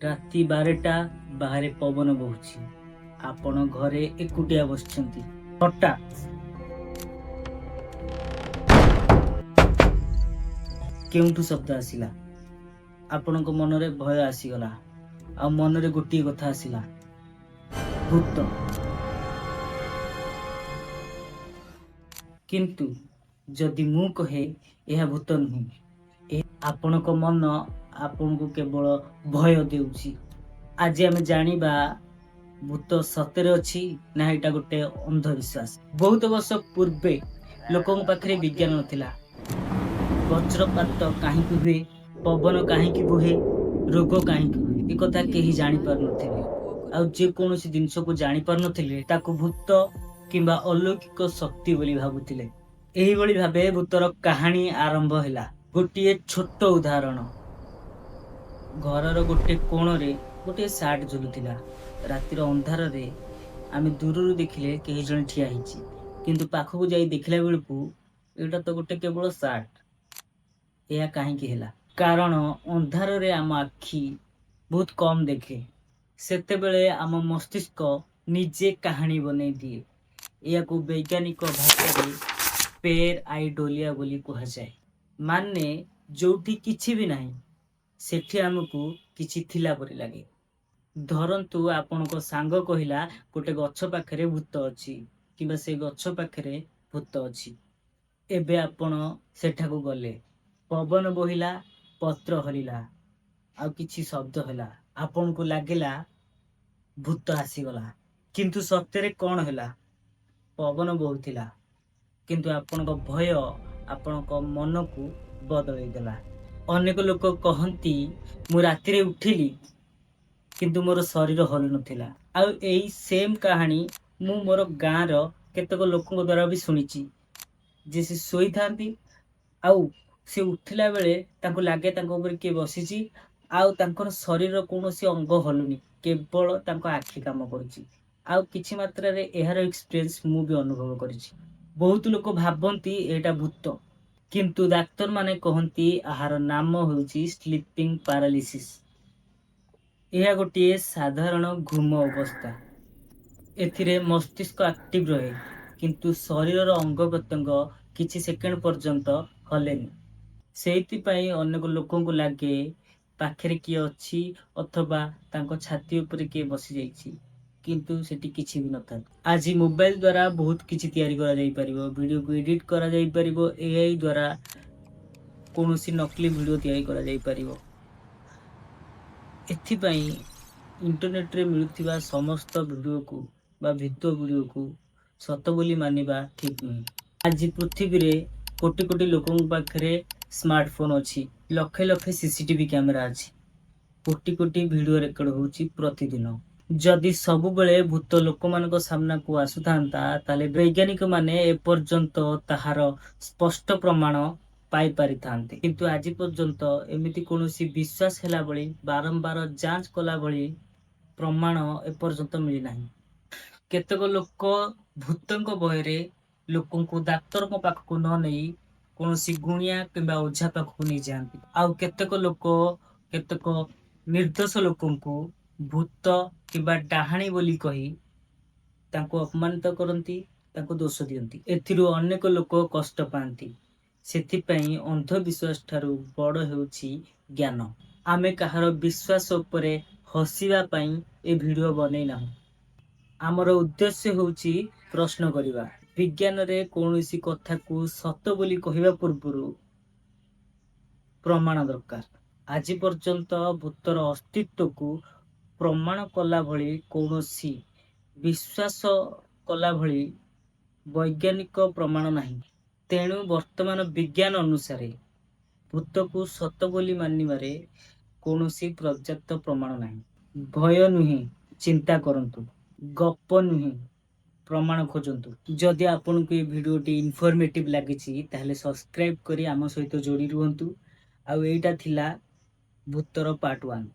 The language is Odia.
ରାତି 12ଟା ବାହାରେ ପବନ ବହୁଛି। ଆପଣ ଘରେ ଏକୁଟିଆ ବସିଛନ୍ତି। ହଠାତ୍ କେଉଁଠୁ ଶବ୍ଦ ଆସିଲା। ଆପଣଙ୍କ ମନରେ ଭୟ ଆସିଗଲା, ଆଉ ମନରେ ଗୋଟିଏ କଥା ଆସିଲା, ଭୂତ। କିନ୍ତୁ ଯଦି ମୁଁ କହେ ଏହା ଭୂତ ନୁହେଁ, ଆପଣଙ୍କ ମନ ଆପଣଙ୍କୁ କେବଳ ଭୟ ଦେଉଛି। ଆଜି ଆମେ ଜାଣିବା ଭୂତ ସତରେ ଅଛି ନା ଏଇଟା ଗୋଟେ ଅନ୍ଧବିଶ୍ୱାସ। ବହୁତ ବର୍ଷ ପୂର୍ବେ ଲୋକଙ୍କ ପାଖରେ ବିଜ୍ଞାନ ନଥିଲା। ବଜ୍ରପାତ କାହିଁକି ହୁଏ, ପବନ କାହିଁକି ବୁହେ, ରୋଗ କାହିଁକି ହୁଏ, ଏ କଥା କେହି ଜାଣିପାରୁନଥିଲେ। ଆଉ ଯେକୌଣସି ଜିନିଷକୁ ଜାଣିପାରୁନଥିଲେ ତାକୁ ଭୂତ କିମ୍ବା ଅଲୌକିକ ଶକ୍ତି ବୋଲି ଭାବୁଥିଲେ। ଏହିଭଳି ଭାବେ ଭୂତର କାହାଣୀ ଆରମ୍ଭ ହେଲା। ଗୋଟିଏ ଛୋଟ ଉଦାହରଣ। ଘରର ଗୋଟେ କୋଣରେ ଗୋଟିଏ ସାର୍ଟ ଝୁଲୁଥିଲା। ରାତିର ଅନ୍ଧାରରେ ଆମେ ଦୂରରୁ ଦେଖିଲେ କେହି ଜଣେ ଠିଆ ହେଇଛି, କିନ୍ତୁ ପାଖକୁ ଯାଇ ଦେଖିଲା ବେଳକୁ ଏଇଟା ତ ଗୋଟେ କେବଳ ସାର୍ଟ। ଏହା କାହିଁକି ହେଲା? କାରଣ ଅନ୍ଧାରରେ ଆମ ଆଖି ବହୁତ କମ୍ ଦେଖେ। ସେତେବେଳେ ଆମ ମସ୍ତିଷ୍କ ନିଜେ କାହାଣୀ ବନେଇ ଦିଏ। ଏହାକୁ ବୈଜ୍ଞାନିକ ଭାଷାରେ ପେର ଆଇଡୋଲିଆ ବୋଲି କୁହାଯାଏ। ମାନେ ଯୋଉଠି କିଛି ବି ନାହିଁ ସେଠି ଆମକୁ କିଛି ଥିଲା ପରି ଲାଗେ। ଧରନ୍ତୁ ଆପଣଙ୍କ ସାଙ୍ଗ କହିଲା ଗୋଟେ ଗଛ ପାଖରେ ଭୂତ ଅଛି, କିମ୍ବା ସେ ଗଛ ପାଖରେ ଭୂତ ଅଛି। ଏବେ ଆପଣ ସେଠାକୁ ଗଲେ, ପବନ ବୋହିଲା, ପତ୍ର ହଲିଲା, ଆଉ କିଛି ଶବ୍ଦ ହେଲା। ଆପଣଙ୍କୁ ଲାଗିଲା ଭୂତ ଆସିଗଲା। କିନ୍ତୁ ସତରେ କଣ ହେଲା? ପବନ ବହୁଥିଲା, କିନ୍ତୁ ଆପଣଙ୍କ ଭୟ ଆପଣଙ୍କ ମନକୁ ବଦଳେଇ ଦେଲା। ଅନେକ ଲୋକ କହନ୍ତି, ମୁଁ ରାତିରେ ଉଠିଲି କିନ୍ତୁ ମୋର ଶରୀର ହଲୁନଥିଲା। ଆଉ ଏଇ ସେମ୍ କାହାଣୀ ମୁଁ ମୋର ଗାଁର କେତେକ ଲୋକଙ୍କ ଦ୍ୱାରା ବି ଶୁଣିଛି, ଯେ ସେ ଶୋଇଥାନ୍ତି ଆଉ ସେ ଉଠିଲା ବେଳେ ତାଙ୍କୁ ଲାଗେ ତାଙ୍କ ଉପରେ କିଏ ବସିଛି, ଆଉ ତାଙ୍କର ଶରୀରର କୌଣସି ଅଙ୍ଗ ହଲୁନି, କେବଳ ତାଙ୍କ ଆଖି କାମ କରୁଛି। ଆଉ କିଛି ମାତ୍ରାରେ ଏହାର ଏକ୍ସପିରିଏନ୍ସ ମୁଁ ବି ଅନୁଭବ କରିଛି। ବହୁତ ଲୋକ ଭାବନ୍ତି ଏଇଟା ଭୂତ, କିନ୍ତୁ ଡାକ୍ତରମାନେ କହନ୍ତି ଏହାର ନାମ ହେଉଛି ସ୍ଲିପିଂ ପାରାଲିସିସ୍। ଏହା ଗୋଟିଏ ସାଧାରଣ ଘୁମ ଅବସ୍ଥା। ଏଥିରେ ମସ୍ତିଷ୍କ ଆକ୍ଟିଭ ରହେ, କିନ୍ତୁ ଶରୀରର ଅଙ୍ଗ ପ୍ରତ୍ୟଙ୍ଗ କିଛି ସେକେଣ୍ଡ ପର୍ଯ୍ୟନ୍ତ ହଲେନି। ସେଇଥିପାଇଁ ଅନେକ ଲୋକଙ୍କୁ ଲାଗେ ପାଖରେ କିଏ ଅଛି, ଅଥବା ତାଙ୍କ ଛାତି ଉପରେ କିଏ ବସିଯାଇଛି, କିନ୍ତୁ ସେଠି କିଛି ବି ନଥାଏ। ଆଜି ମୋବାଇଲ ଦ୍ୱାରା ବହୁତ କିଛି ତିଆରି କରାଯାଇପାରିବ। ଭିଡ଼ିଓକୁ ଏଡିଟ୍ କରାଯାଇପାରିବ। AI ଦ୍ୱାରା କୌଣସି ନକଲି ଭିଡ଼ିଓ ତିଆରି କରାଯାଇପାରିବ। ଏଥିପାଇଁ ଇଣ୍ଟରନେଟରେ ମିଳୁଥିବା ସମସ୍ତ ଭିଡ଼ିଓକୁ ବା ଭିଡ଼ିଓକୁ ସତ ବୋଲି ମାନିବା ଠିକ୍ ନୁହେଁ। ଆଜି ପୃଥିବୀରେ କୋଟି କୋଟି ଲୋକଙ୍କ ପାଖରେ ସ୍ମାର୍ଟଫୋନ୍ ଅଛି, ଲକ୍ଷେ ଲକ୍ଷେ CCTV କ୍ୟାମେରା ଅଛି, କୋଟି କୋଟି ଭିଡ଼ିଓ ରେକର୍ଡ ହେଉଛି ପ୍ରତିଦିନ। ଯଦି ସବୁବେଳେ ଭୂତ ଲୋକମାନଙ୍କ ସାମ୍ନାକୁ ଆସୁଥାନ୍ତା, ତାହେଲେ ବୈଜ୍ଞାନିକମାନେ ଏପର୍ଯ୍ୟନ୍ତ ତାହାର ସ୍ପଷ୍ଟ ପ୍ରମାଣ ପାଇପାରିଥାନ୍ତେ। କିନ୍ତୁ ଆଜି ପର୍ଯ୍ୟନ୍ତ ଏମିତି କୌଣସି ବିଶ୍ୱାସ ହେଲା ଭଳି, ବାରମ୍ବାର ଯାଞ୍ଚ କଲା ଭଳି ପ୍ରମାଣ ଏପର୍ଯ୍ୟନ୍ତ ମିଳିନାହିଁ। କେତେକ ଲୋକ ଭୂତଙ୍କ ଭୟରେ ଲୋକଙ୍କୁ ଡାକ୍ତରଙ୍କ ପାଖକୁ ନ ନେଇ କୌଣସି ଗୁଣିଆ କିମ୍ବା ଓଝା ପାଖକୁ ନେଇଯାଆନ୍ତି। ଆଉ କେତେକ ଲୋକ କେତେକ ନିର୍ଦ୍ଦୋଷ ଲୋକଙ୍କୁ ଭୂତ କିମ୍ବା ଡାହାଣୀ ବୋଲି କହି ତାଙ୍କୁ ଅପମାନିତ କରନ୍ତି, ତାଙ୍କୁ ଦୋଷ ଦିଅନ୍ତି। ଏଥିରୁ ଅନେକ ଲୋକ କଷ୍ଟ ପାଆନ୍ତି। ସେଥିପାଇଁ ଅନ୍ଧବିଶ୍ୱାସ ଠାରୁ ବଡ଼ ହେଉଛି ଜ୍ଞାନ। ଆମେ କାହାର ବିଶ୍ୱାସ ଉପରେ ହସିବା ପାଇଁ ଏ ଭିଡ଼ିଓ ବନେଇ ନାହୁଁ। ଆମର ଉଦ୍ଦେଶ୍ୟ ହେଉଛି ପ୍ରଶ୍ନ କରିବା। ବିଜ୍ଞାନରେ କୌଣସି କଥାକୁ ସତ ବୋଲି କହିବା ପୂର୍ବରୁ ପ୍ରମାଣ ଦରକାର। ଆଜି ପର୍ଯ୍ୟନ୍ତ ଭୂତର ଅସ୍ତିତ୍ୱକୁ ପ୍ରମାଣ କଲା ଭଳି କୌଣସି ବିଶ୍ୱାସ କଲା ଭଳି ବୈଜ୍ଞାନିକ ପ୍ରମାଣ ନାହିଁ। ତେଣୁ ବର୍ତ୍ତମାନ ବିଜ୍ଞାନ ଅନୁସାରେ ଭୂତକୁ ସତ ବୋଲି ମାନିବାରେ କୌଣସି ପର୍ଯ୍ୟାପ୍ତ ପ୍ରମାଣ ନାହିଁ। ଭୟ ନୁହେଁ, ଚିନ୍ତା କରନ୍ତୁ। ଗପ ନୁହେଁ, ପ୍ରମାଣ ଖୋଜନ୍ତୁ। ଯଦି ଆପଣଙ୍କୁ ଏ ଭିଡ଼ିଓଟି ଇନଫର୍ମେଟିଭ୍ ଲାଗିଛି, ତାହେଲେ ସବସ୍କ୍ରାଇବ୍ କରି ଆମ ସହିତ ଯୋଡ଼ି ରୁହନ୍ତୁ। ଆଉ ଏଇଟା ଥିଲା ଭୂତର ପାର୍ଟ 1।